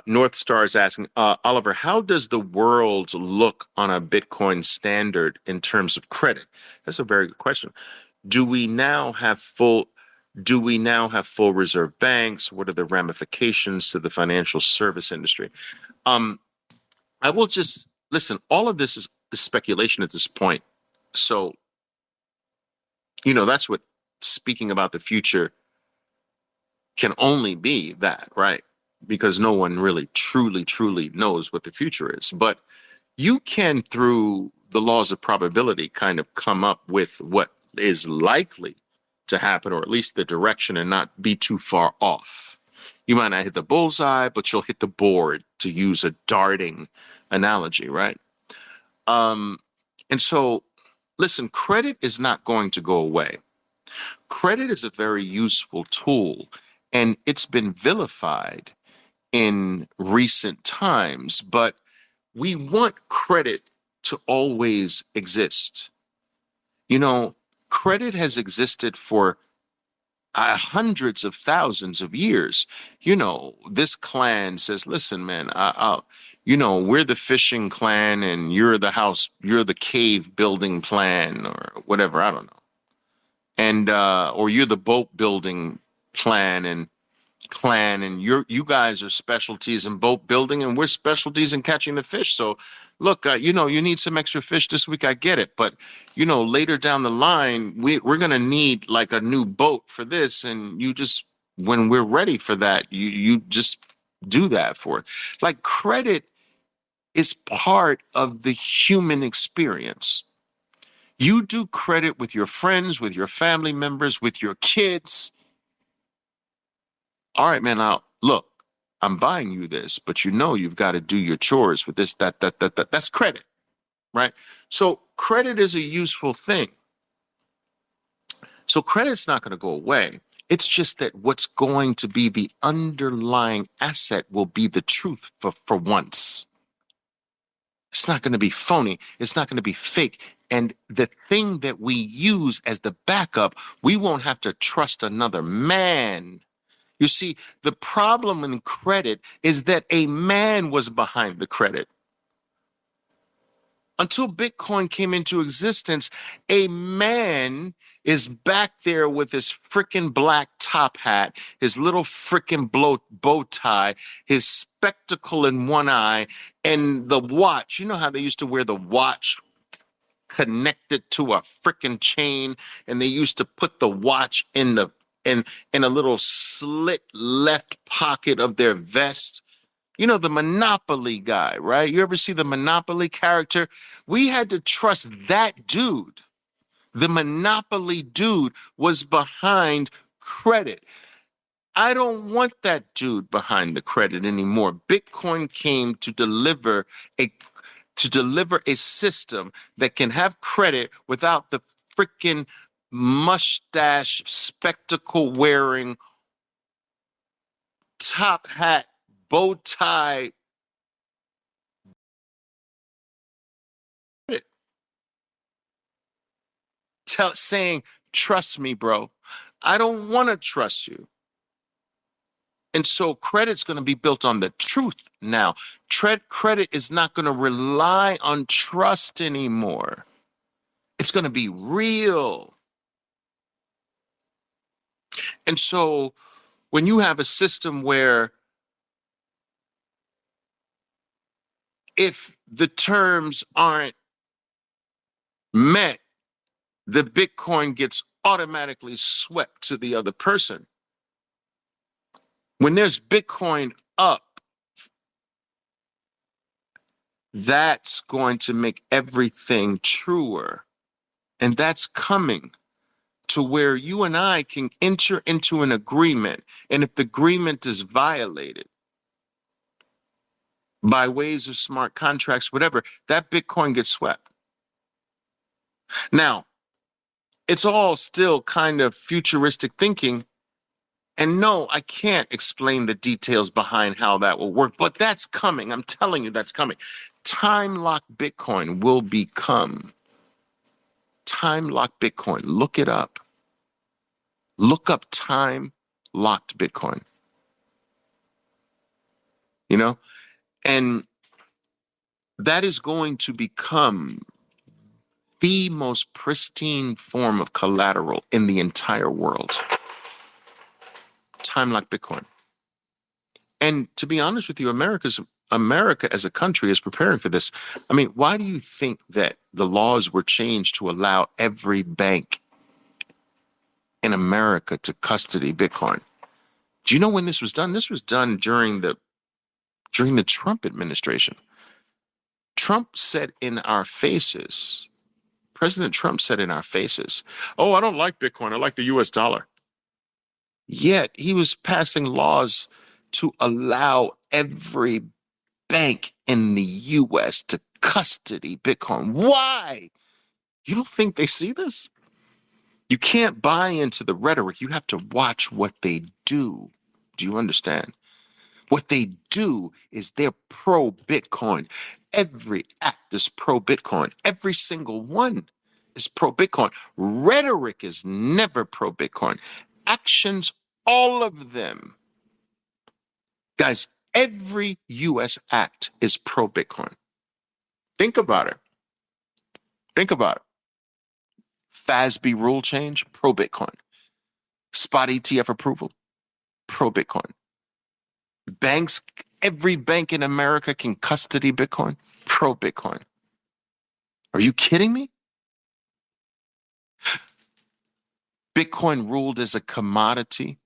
North Star is asking, Oliver, how does the world look on a Bitcoin standard in terms of credit? That's a very good question. Do we now have full do we now have full reserve banks? What are the ramifications to the financial service industry? Um, I will just listen, all of this is speculation at this point. So, that's what speaking about the future can only be that, right? Because no one really truly knows what the future is. But you can, through the laws of probability, kind of come up with what is likely to happen, or at least the direction, and not be too far off. You might not hit the bullseye, but you'll hit the board, to use a darting analogy, right? Um, and so, listen, credit is not going to go away. Credit is a very useful tool, and it's been vilified in recent times, but we want credit to always exist. You know, credit has existed for hundreds of thousands of years. This clan says, listen, man, we're the fishing clan and you're the cave building clan or whatever, I don't know. And, or you're the boat building clan and you guys are specialties in boat building and we're specialties in catching the fish. So look, you need some extra fish this week. I get it. But, later down the line, we're going to need like a new boat for this. And when we're ready for that, you just do that for it. Like, credit is part of the human experience. You do credit with your friends, with your family members, with your kids. All right, man, now look, I'm buying you this, but you've got to do your chores with this, that. That's credit, right? So credit is a useful thing. So credit's not going to go away. It's just that what's going to be the underlying asset will be the truth for once. It's not going to be phony. It's not going to be fake. And the thing that we use as the backup, we won't have to trust another man. You see, the problem in credit is that a man was behind the credit. Until Bitcoin came into existence, a man is back there with his freaking black top hat, his little freaking bow tie, his spectacle in one eye, and the watch. You know how they used to wear the watch connected to a freaking chain, and they used to put the watch in a little slit left pocket of their vest. The Monopoly guy, right? You ever see the Monopoly character? We had to trust that dude. The Monopoly dude was behind credit. I don't want that dude behind the credit anymore. Bitcoin came a to deliver a system that can have credit without the freaking mustache, spectacle wearing, top hat, bow tie. Saying, trust me, bro. I don't want to trust you. And so credit's going to be built on the truth now. Credit is not going to rely on trust anymore. It's going to be real. And so when you have a system where if the terms aren't met, the Bitcoin gets automatically swept to the other person. When there's Bitcoin up, that's going to make everything truer. And that's coming to where you and I can enter into an agreement. And if the agreement is violated by ways of smart contracts, whatever, that Bitcoin gets swept. Now, it's all still kind of futuristic thinking. And no, I can't explain the details behind how that will work, but that's coming. I'm telling you, that's coming. Time-locked Bitcoin will become time-locked Bitcoin. Look it up. Look up time-locked Bitcoin. know? And that is going to become the most pristine form of collateral in the entire world. Time like Bitcoin. And to be honest with you, America as a country is preparing for this. I mean, why do you think that the laws were changed to allow every bank in America to custody Bitcoin? Do you know when this was done? This was done during the Trump administration. Trump said in our faces, President Trump said in our faces, "Oh, I don't like Bitcoin. I like the US dollar." Yet he was passing laws to allow every bank in the US to custody Bitcoin. Why? You don't think they see this? You can't buy into the rhetoric. You have to watch what they do. Do you understand? What they do is they're pro Bitcoin. Every act is pro Bitcoin. Every single one is pro Bitcoin. Rhetoric is never pro Bitcoin. Actions, all of them. Guys, every US act is pro Bitcoin. Think about it. Think about it. FASB rule change, pro Bitcoin. Spot ETF approval, pro Bitcoin. Banks, every bank in America can custody Bitcoin, pro Bitcoin. Are you kidding me? Bitcoin ruled as a commodity.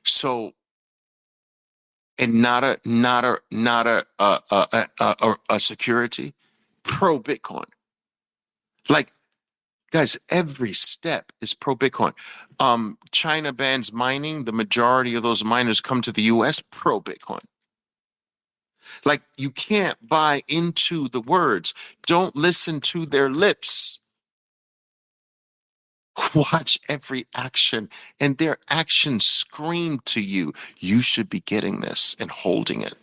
So, and not a security, pro Bitcoin. Like, guys, every step is pro Bitcoin. China bans mining. The majority of those miners come to the US, pro Bitcoin. Like, you can't buy into the words. Don't listen to their lips. Watch every action, and their actions scream to you, you should be getting this and holding it.